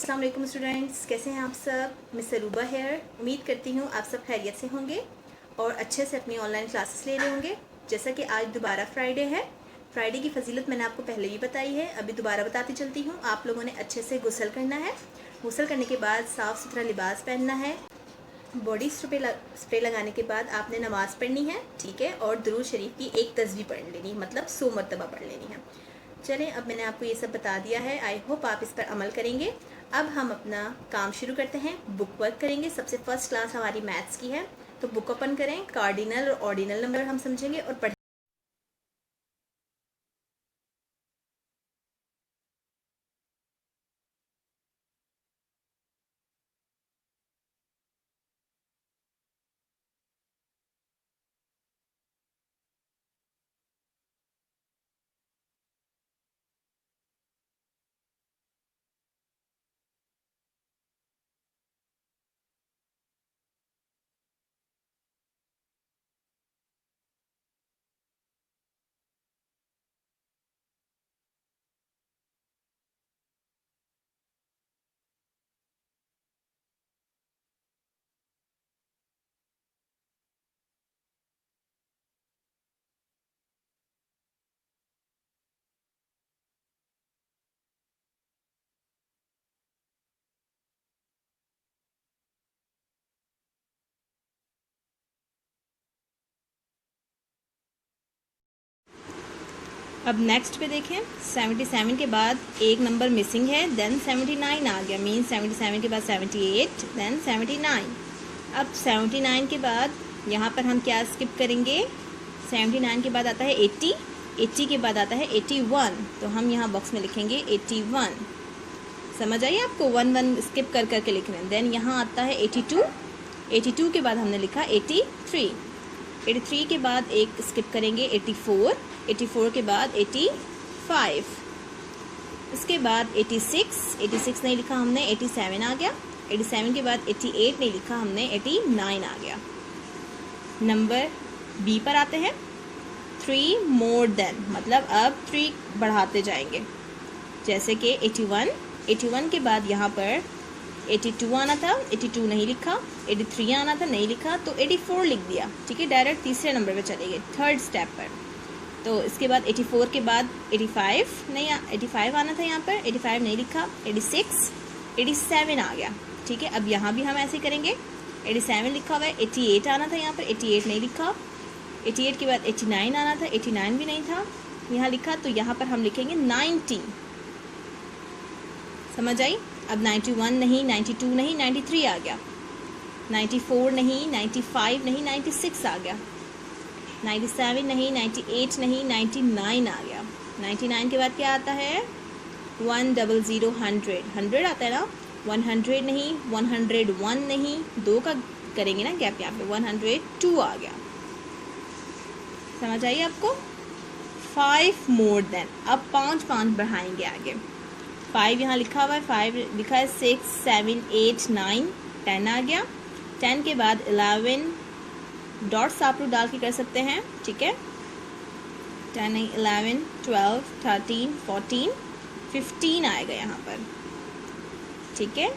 अस्सलाम वालेकुम स्टूडेंट्स, कैसे हैं आप सब। Miss Aruba here. उम्मीद करती हूँ आप सब खैरियत से होंगे और अच्छे से अपनी ऑनलाइन क्लासेस ले रहे होंगे। जैसा कि आज दोबारा फ्राइडे है, फ्राइडे की फजीलत मैंने आपको पहले भी बताई है, अभी दोबारा बताती चलती हूँ। आप लोगों ने अच्छे से गुस्ल करना है। गुस्ल करने के बाद साफ़ सुथरा लिबास पहनना है। बॉडी स्प्रे लगाने के बाद आपने नमाज़ पढ़नी है, ठीक है, और दुरूद शरीफ की एक तस्बीह पढ़ लेनी, मतलब 100 मरतबा पढ़ लेनी है। चलें, अब मैंने आपको ये सब बता दिया है, आई होप आप इस पर अमल करेंगे। अब हम अपना काम शुरू करते हैं, बुक वर्क करेंगे। सबसे फर्स्ट क्लास हमारी मैथ्स की है, तो बुक ओपन करें। कार्डिनल और ऑर्डिनल नंबर हम समझेंगे और पढ़ेंगे। अब नेक्स्ट पे देखें, 77 के बाद एक नंबर मिसिंग है, देन 79 आ गया, मीन 77 के बाद 78, देन 79। अब 79 के बाद यहाँ पर हम क्या स्किप करेंगे, 79 के बाद आता है 80, 80 के बाद आता है 81, तो हम यहाँ बॉक्स में लिखेंगे 81। समझ आइए आपको, 1 स्किप कर करके लिख रहे हैं। देन यहाँ आता है 82, 82 के बाद हमने लिखा 83, 83 के बाद एक स्किप करेंगे 84, 84 के बाद 85, इसके बाद 86, 86 नहीं लिखा हमने, 87 आ गया, 87 के बाद 88 नहीं लिखा हमने, 89 आ गया। नंबर बी पर आते हैं, 3 मोर देन, मतलब अब 3 बढ़ाते जाएंगे, जैसे कि 81, 81 के बाद यहाँ पर 82 आना था, 82 नहीं लिखा, 83 आना था, नहीं लिखा, तो 84 लिख दिया, ठीक है। डायरेक्ट तीसरे नंबर पे चले गए, थर्ड स्टेप पर। तो इसके बाद 84 के बाद 85 नहीं, 85 आना था यहाँ पर, 85 नहीं लिखा, 86, 87 आ गया, ठीक है। अब यहाँ भी हम ऐसे करेंगे, 87 लिखा हुआ है, 88 आना था यहाँ पर, 88 नहीं लिखा, 88 के बाद 89 आना था, 89 भी नहीं था यहाँ लिखा, तो यहाँ पर हम लिखेंगे 90। समझ आई। अब 91 नहीं, 92 नहीं, 93 आ गया, 94 नहीं, 95 नहीं, 96 आ गया, 97 नहीं, 98 नहीं, 99 आ गया। 99 के बाद क्या आता है, 100, 100 आता है ना, 100 नहीं, 101 नहीं, 2 का करेंगे ना गैप यहाँ पे, 102 आ गया। समझ आइए आपको। 5 मोर देन, अब 5 बढ़ाएंगे आगे। 5 यहाँ लिखा हुआ है, 5 लिखा है, 6, 7, 8, 9, 10 आ गया। 10 के बाद 11, डॉट्स आप लोग डाल के कर सकते हैं, ठीक है। 10, 11, 12, 13, 14, 15 आएगा यहाँ पर, ठीक है।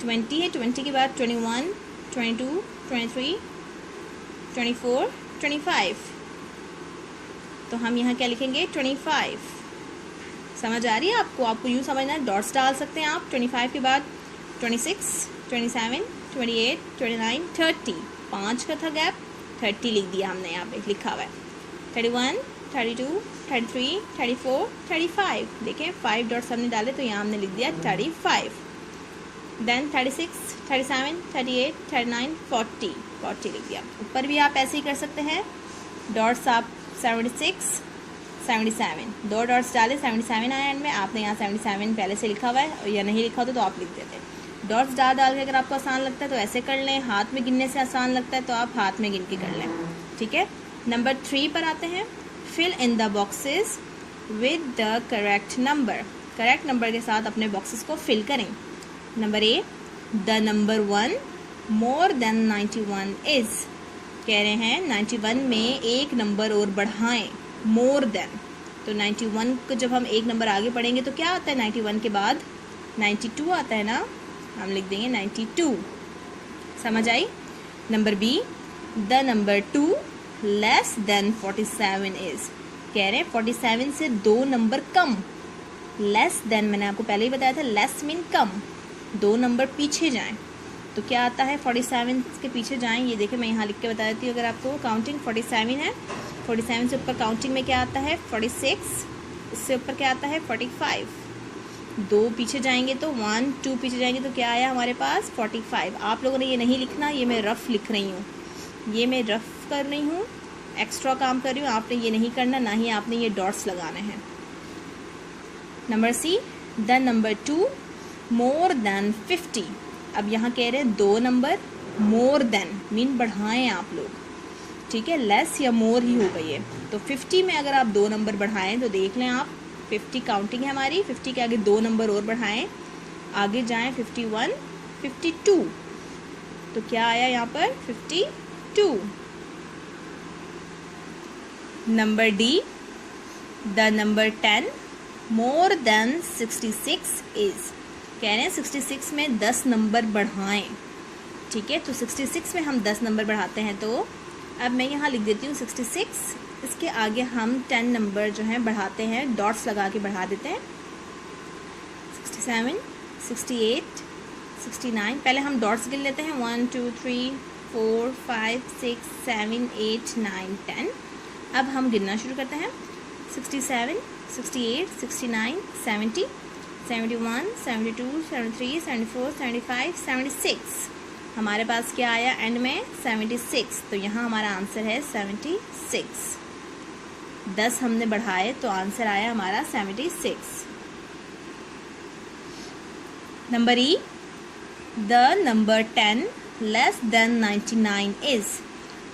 20 है, 20 के बाद 21, 22, 23, 24, 25, तो हम यहाँ क्या लिखेंगे, 25। समझ आ रही है आपको। आपको यूँ समझना है, डॉट्स डाल सकते हैं आप। 25 के बाद 26, 27, 28, 29, 30, 5 का था गैप, 30 लिख दिया हमने, यहाँ पे लिखा हुआ है 31, 32, 33, 34, 35। देखें 5 डॉट्स हमने डाले, तो यहाँ हमने लिख दिया 35। देन 36, 37, 38, 39, 40, 40 लिख दिया। ऊपर भी आप ऐसे ही कर सकते हैं, डॉट्स आप 76, 77, 2 डॉट्स डाले, 77 आया एंड में। आपने यहाँ 77 पहले से लिखा हुआ है, या नहीं लिखा होता तो आप लिख देते। डॉट्स डाल के अगर आपको आसान लगता है तो ऐसे कर लें, हाथ में गिनने से आसान लगता है तो आप हाथ में गिन के कर लें, ठीक है। नंबर 3 पर आते हैं, fill in the boxes with the correct number. Correct number के साथ अपने बॉक्सेस को फिल करें। Number A, the number 1 more than 91 is, कह रहे हैं 91 में एक नंबर और बढ़ाएं, मोर देन। तो 91 को जब हम एक नंबर आगे पढ़ेंगे तो क्या आता है, 91 के बाद 92 आता है ना, हम लिख देंगे 92। समझ आई। Number B, the number 2 less than 47 is. कह रहे हैं 47 से 2 नंबर कम। लेस देन मैंने आपको पहले ही बताया था, लेस मीन कम, 2 नंबर पीछे जाएं तो क्या आता है, 47 के पीछे जाएं। ये देखिए मैं यहाँ लिख के बता देती हूँ अगर आपको। काउंटिंग 47 है, 47 से ऊपर काउंटिंग में क्या आता है 46, इससे ऊपर क्या आता है 45। 2 पीछे जाएंगे तो 1 2 पीछे जाएंगे तो क्या आया हमारे पास 45। आप लोगों ने ये नहीं लिखना, ये मैं रफ लिख रही हूँ, ये मैं रफ कर रही हूँ, एक्स्ट्रा काम कर रही हूँ। आपने ये नहीं करना, ना ही आपने ये डॉट्स लगाने हैं। Number C, the number 2 more than 50। अब यहाँ कह रहे हैं 2 नंबर मोर देन मीन बढ़ाएं आप लोग, ठीक है, लेस या मोर ही होगा ये। तो 50 में अगर आप 2 नंबर बढ़ाएं तो देख लें आप, 50 काउंटिंग है हमारी, 50 के आगे 2 नंबर और बढ़ाएं, आगे जाएं 51 52, तो क्या आया यहाँ पर 52। Number D, the number 10 more than 66 is. कह रहे हैं 66 में 10 नंबर बढ़ाएं, ठीक है। तो 66 में हम 10 नंबर बढ़ाते हैं, तो अब मैं यहाँ लिख देती हूँ 66, इसके आगे हम 10 नंबर जो हैं बढ़ाते हैं, डॉट्स लगा के बढ़ा देते हैं। 67 68 69, पहले हम डॉट्स गिन लेते हैं, 1 2 3 4 5 6 7 8 9 10। अब हम गिनना शुरू करते हैं, 67 68 69 70 71 72 73 74 75 76। हमारे पास क्या आया एंड में 76, तो यहाँ हमारा आंसर है 76। 10 हमने बढ़ाए तो आंसर आया हमारा 76। Number E, the number 10 less than 99 is.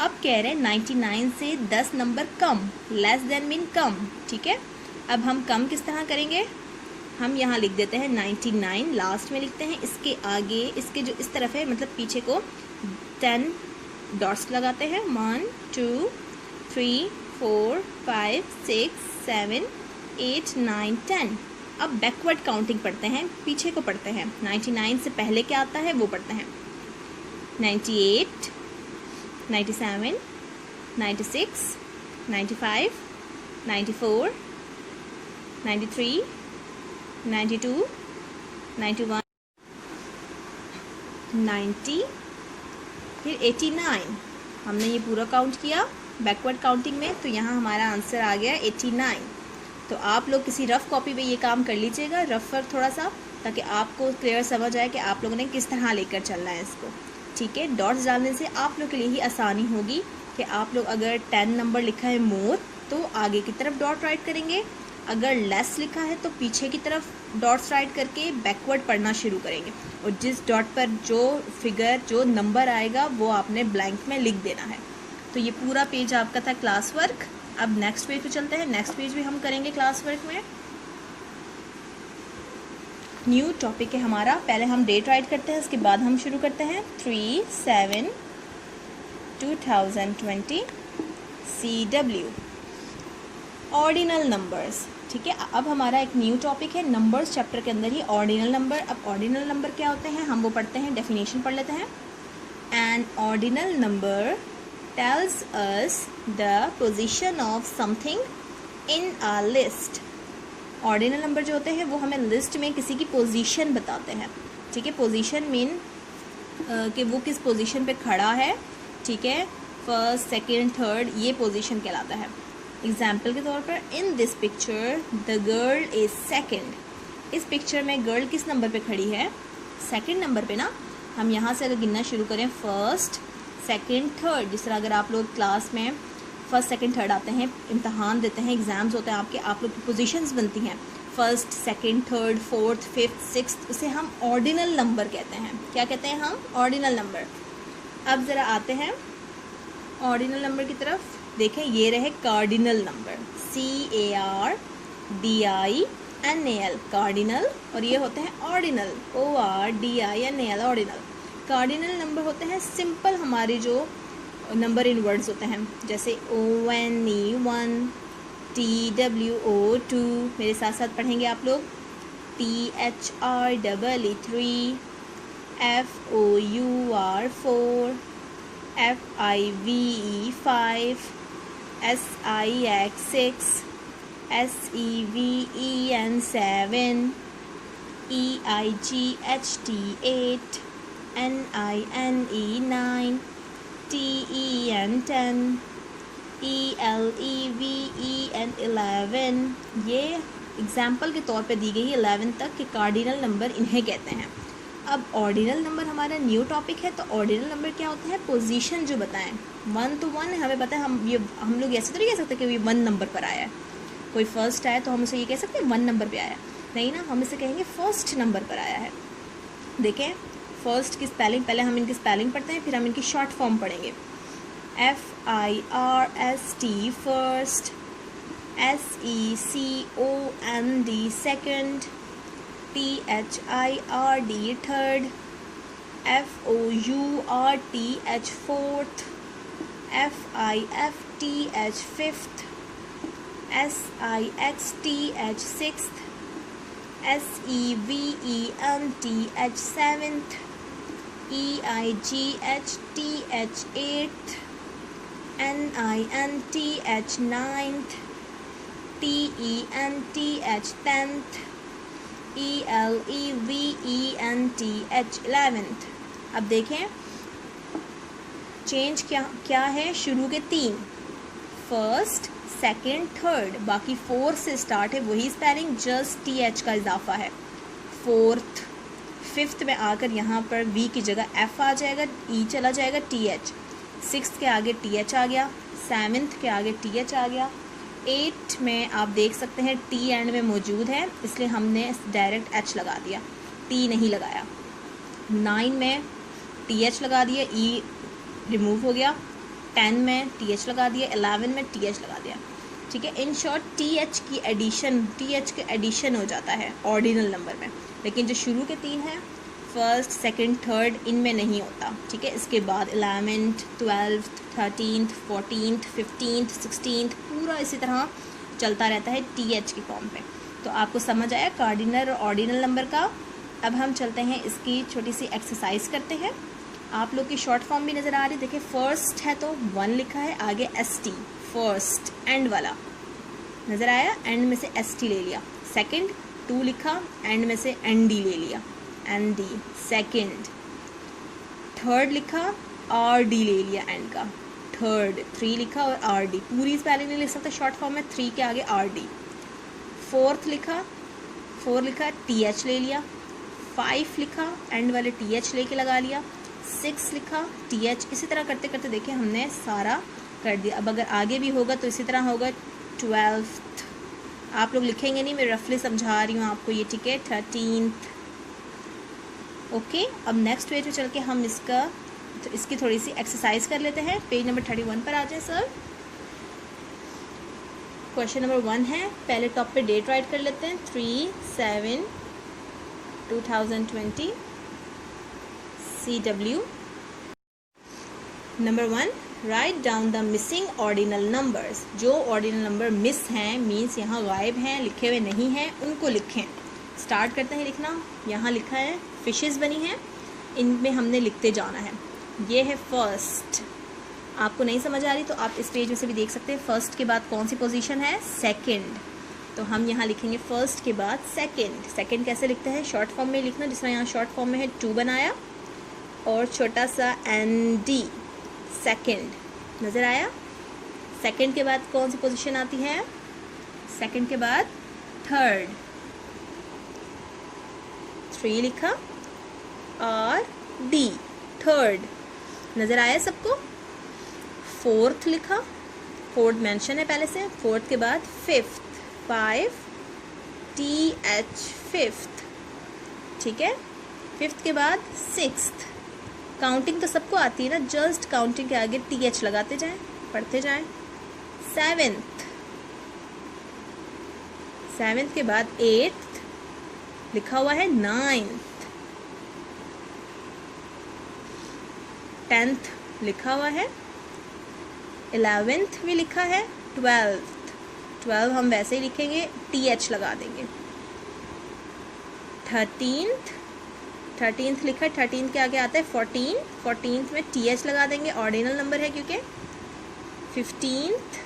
अब कह रहे हैं 99 से 10 नंबर कम, लेस देन मीन कम, ठीक है। अब हम कम किस तरह करेंगे, हम यहाँ लिख देते हैं 99 लास्ट में लिखते हैं, इसके आगे इसके जो इस तरफ है मतलब पीछे को 10 डॉट्स लगाते हैं, 1 2 3 4 5 6 7 8 9 10। अब बैकवर्ड काउंटिंग पढ़ते हैं, पीछे को पढ़ते हैं, 99 से पहले क्या आता है वो पढ़ते हैं, 98 97 96 95 94 93 92 91 90, फिर 89। हमने ये पूरा काउंट किया बैकवर्ड काउंटिंग में, तो यहाँ हमारा आंसर आ गया 89। तो आप लोग किसी रफ़ कॉपी पे ये काम कर लीजिएगा, रफ पर थोड़ा सा, ताकि आपको क्लियर समझ आए कि आप लोगों ने किस तरह लेकर चलना है इसको, ठीक है। डॉट्स डालने से आप लोग के लिए ही आसानी होगी कि आप लोग अगर 10 नंबर लिखा है मोर तो आगे की तरफ डॉट राइट करेंगे, अगर लेस लिखा है तो पीछे की तरफ डॉट्स राइट करके बैकवर्ड पढ़ना शुरू करेंगे, और जिस डॉट पर जो फिगर जो नंबर आएगा वो आपने ब्लैंक में लिख देना है। तो ये पूरा पेज आपका था क्लास वर्क। अब नेक्स्ट पेज पे चलते हैं, नेक्स्ट पेज भी हम करेंगे क्लास वर्क में। न्यू टॉपिक है हमारा, पहले हम डेट राइट करते हैं, उसके बाद हम शुरू करते हैं 3/7/2020 CW ऑर्डिनल नंबर्स, ठीक है। अब हमारा एक न्यू टॉपिक है नंबर्स चैप्टर के अंदर ही ऑर्डिनल नंबर। अब ऑर्डिनल नंबर क्या होते हैं हम वो पढ़ते हैं, डेफिनेशन पढ़ लेते हैं। N ordinal number tells us the position of something in a list। Ordinal number जो होते हैं वो हमें लिस्ट में किसी की पोजीशन बताते हैं, ठीक है। पोजीशन मीन कि वो किस पोजीशन पे खड़ा है, ठीक है, फर्स्ट सेकंड थर्ड, ये पोजीशन कहलाता है। एग्जाम्पल के तौर पर in this picture the girl is second. इस पिक्चर में गर्ल किस नंबर पे खड़ी है, सेकंड नंबर पे ना। हम यहाँ से अगर गिनना शुरू करें फर्स्ट सेकंड थर्ड, जिस तरह अगर आप लोग क्लास में फर्स्ट सेकंड थर्ड आते हैं, इम्तहान देते हैं, एग्ज़ाम्स होते हैं आपके, आप लोग की पोजीशंस बनती हैं first second third fourth fifth sixth, उसे हम ऑर्डिनल नंबर कहते हैं। क्या कहते हैं हम, ऑर्डिनल नंबर। अब ज़रा आते हैं ऑर्डिनल नंबर की तरफ, देखें ये रहे कार्डिनल नंबर, CARDINAL कार्डिनल, और ये होते हैं ordinal, ORDINAL ordinal. Cardinal number होते हैं सिंपल हमारे जो नंबर इन वर्ड्स होते हैं, जैसे ONE 1, TWO 2, मेरे साथ साथ पढ़ेंगे आप लोग, THREE 3, FOUR 4, FIVE 5, SIX 6, SEVEN 7, EIGHT 8, NINE 9, TEN 10, ELEVEN 11। ये एग्जाम्पल के तौर पे दी गई 11 तक के कार्डिनल नंबर इन्हें कहते हैं। अब ऑर्डिनल नंबर हमारा न्यू टॉपिक है, तो ऑर्डिनल नंबर क्या होता है? पोजीशन जो बताएं। 1 तो 1 हमें पता है, हम लोग ऐसे तो नहीं कह सकते कि ये 1 नंबर पर आया है। कोई फर्स्ट आया तो हम उसे ये कह सकते हैं 1 नंबर पे आया, नहीं ना, हम इसे कहेंगे फर्स्ट नंबर पर आया है। देखें फर्स्ट की स्पेलिंग, पहले हम इनकी स्पेलिंग पढ़ते हैं, फिर हम इनकी शॉर्ट फॉर्म पढ़ेंगे। FIRST first, SECOND second, THIRD third, FOURTH fourth, FIFTH fifth, SIXTH sixth, SEVENTH seventh, EIGHTH eighth, NINTH ninth, TENTH tenth, ELEVENTH 11th। अब देखें चेंज क्या है? शुरू के 3 फर्स्ट, सेकंड, थर्ड, बाकी 4 से स्टार्ट है वही स्पेलिंग, जस्ट TH का इजाफा है। फोर्थ, फिफ्थ में आकर यहाँ पर V की जगह F आ जाएगा, E चला जाएगा, TH। सिक्स्थ के आगे TH आ गया, सेवन्थ के आगे TH आ गया। 8 में आप देख सकते हैं T एंड में मौजूद है, इसलिए हमने डायरेक्ट H लगा दिया, T नहीं लगाया। 9 में TH लगा दिया, E रिमूव हो गया। 10 में TH लगा दिया, 11 में TH लगा दिया। ठीक है, इन शॉर्ट TH के एडिशन हो जाता है ऑर्डिनल नंबर में, लेकिन जो शुरू के 3 हैं फर्स्ट, सेकंड, थर्ड, इनमें नहीं होता। ठीक है, इसके बाद 11th, 12th, 13th, 14th, 15th, 16th पूरा इसी तरह चलता रहता है TH की फॉर्म पे। तो आपको समझ आया कार्डिनल और ऑर्डिनल नंबर का। अब हम चलते हैं इसकी छोटी सी एक्सरसाइज करते हैं। आप लोग की शॉर्ट फॉर्म भी नज़र आ रही है। देखिए फर्स्ट है तो 1 लिखा है, आगे ST फर्स्ट एंड वाला नज़र आया, एंड में से ST ले लिया। सेकंड 2 लिखा, एंड में से ND ले लिया, ND सेकंड। थर्ड लिखा, RD ले लिया एंड का, थर्ड। 3 लिखा और RD, पूरी स्पेलिंग नहीं लिख सकते शॉर्ट फॉर्म में, 3 के आगे RD। फोर्थ लिखा, 4 लिखा, TH ले लिया। 5 लिखा, एंड वाले TH लेके लगा लिया। 6 लिखा, TH। इसी तरह करते करते देखिए हमने सारा कर दिया। अब अगर आगे भी होगा तो इसी तरह होगा। 12th आप लोग लिखेंगे नहीं, मैं रफली समझा रही हूँ आपको ये, ठीक है। 13th okay. अब नेक्स्ट पेज पे चल के हम इसकी थोड़ी सी एक्सरसाइज कर लेते हैं। पेज नंबर 31 पर आ जाए सर। क्वेश्चन नंबर 1 है, पहले टॉप पे डेट राइट कर लेते हैं, 3/7/2020 CW। Number 1, write down the missing ordinal numbers. जो ऑर्डिनल नंबर मिस हैं, मीन्स यहाँ गायब हैं, लिखे हुए नहीं हैं, उनको लिखें। स्टार्ट करते हैं लिखना। यहाँ लिखा है फिशेस बनी हैं, इनमें हमने लिखते जाना है। ये है फर्स्ट। आपको नहीं समझ आ रही तो आप इस पेज में से भी देख सकते हैं। फर्स्ट के बाद कौन सी पोजीशन है? सेकंड। तो हम यहाँ लिखेंगे फर्स्ट के बाद सेकंड। सेकंड कैसे लिखते हैं? शॉर्ट फॉर्म में लिखना, जिस तरह यहाँ शॉर्ट फॉर्म में है 2 बनाया और छोटा सा ND सेकंड। नज़र आया? सेकंड के बाद कौन सी पोजीशन आती है? सेकंड के बाद थर्ड। 3 लिखा और D थर्ड। नज़र आया सबको? फोर्थ लिखा, फोर्थ मेंशन है पहले से। फोर्थ के बाद फिफ्थ, 5TH फिफ्थ। ठीक है। फिफ्थ के बाद सिक्स्थ। काउंटिंग तो सबको आती है ना, जस्ट काउंटिंग के आगे TH लगाते जाएं, पढ़ते जाएं। सेवेंथ के बाद 8th लिखा हुआ है। 9th 10th लिखा हुआ है। 11th भी लिखा है। 12 हम वैसे ही लिखेंगे, TH लगा देंगे। 13th लिखा, 13th के आगे आता है 14, 14th में TH लगा देंगे, ऑर्डिनल नंबर है क्योंकि। 15th,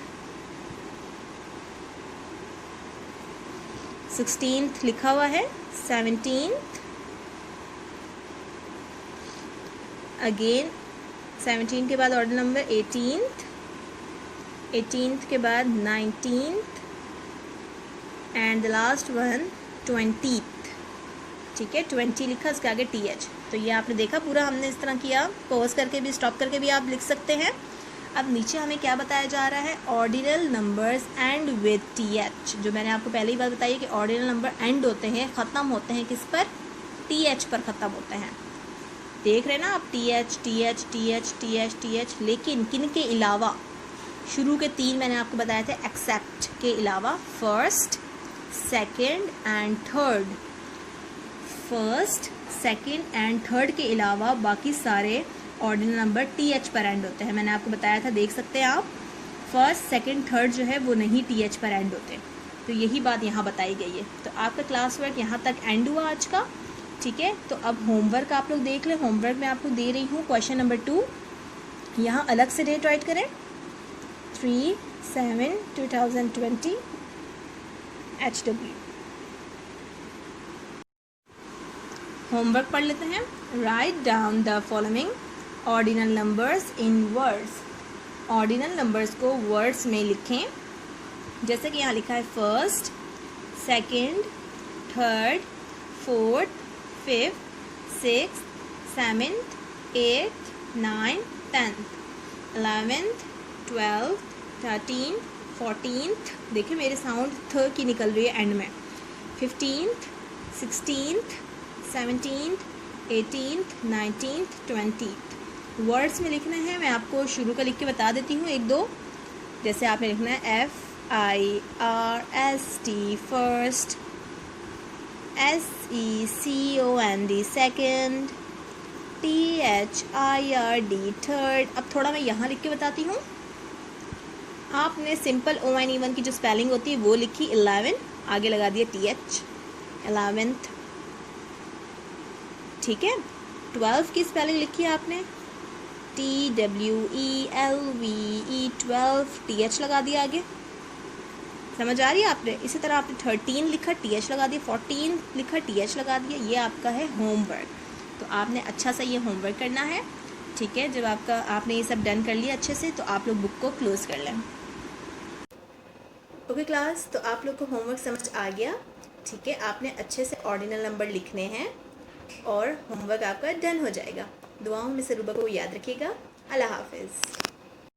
16th लिखा हुआ है, 17th, अगेन 17 के बाद ऑर्डर नंबर 18th, 18th के बाद 19th and the last one 20th। ठीक है, 20 लिखा, उसके आगे TH। तो ये आपने देखा पूरा हमने इस तरह किया, पॉज करके भी, स्टॉप करके भी आप लिख सकते हैं। अब नीचे हमें क्या बताया जा रहा है, ordinal numbers and with TH। जो मैंने आपको पहले ही बात बताई कि ऑर्डिनल नंबर एंड होते हैं, ख़त्म होते हैं किस पर, TH पर ख़त्म होते हैं। देख रहे हैं ना आप, TH TH TH TH TH, लेकिन किन के अलावा, शुरू के 3 मैंने आपको बताए थे एक्सेप्ट के अलावा, first, second and third. First, second and third के अलावा बाकी सारे ऑर्डिनल नंबर TH पर एंड होते हैं। मैंने आपको बताया था, देख सकते हैं आप, फर्स्ट, सेकेंड, थर्ड जो है वो नहीं TH पर एंड होते। तो यही बात यहाँ बताई गई है। तो आपका क्लास वर्क यहाँ तक एंड हुआ आज का। ठीक है, तो अब होमवर्क आप लोग देख लें। होमवर्क मैं आपको दे रही हूँ क्वेश्चन नंबर 2, यहाँ अलग से डेट राइट करें, 3/7/2020 HW। होमवर्क पढ़ लेते हैं। Write down the following ordinal numbers in words. Ordinal numbers को वर्ड्स में लिखें, जैसे कि यहाँ लिखा है first, second, third, fourth, fifth, sixth, seventh, eighth, ninth, 10th, 11th, 12th, 13th, 14th, देखिए मेरे साउंड थ की निकल रही है एंड में, 15th, 16th, 17th, 18th, 19th, 20th। Words में लिखना है। मैं आपको शुरू का लिख के बता देती हूँ, 1 2। जैसे आपने लिखना है FIRST first, SECOND second, THIRD third. अब थोड़ा मैं यहाँ लिख के बताती हूँ। आपने सिंपल ONE1 की जो स्पेलिंग होती है वो लिखी, 11 आगे लगा दिया TH, 11th। ठीक है, 12 की स्पेलिंग लिखी आपने, TWELVE 12, TH लगा दिया आगे। समझ आ रही है आपने? इसी तरह आपने 13 लिखा, TH लगा दिया, 14 लिखा, TH लगा दिया। ये आपका है होमवर्क। तो आपने अच्छा सा ये होमवर्क करना है। ठीक है, जब आपने ये सब डन कर लिया अच्छे से, तो आप लोग बुक को क्लोज कर लें। ओके क्लास, तो आप लोग को होमवर्क समझ आ गया। ठीक है, आपने अच्छे से ऑर्डिनल नंबर लिखने हैं और होमवर्क आपका डन हो जाएगा। दुआओं में से रूबा को याद रखिएगा। अल्लाह हाफिज़।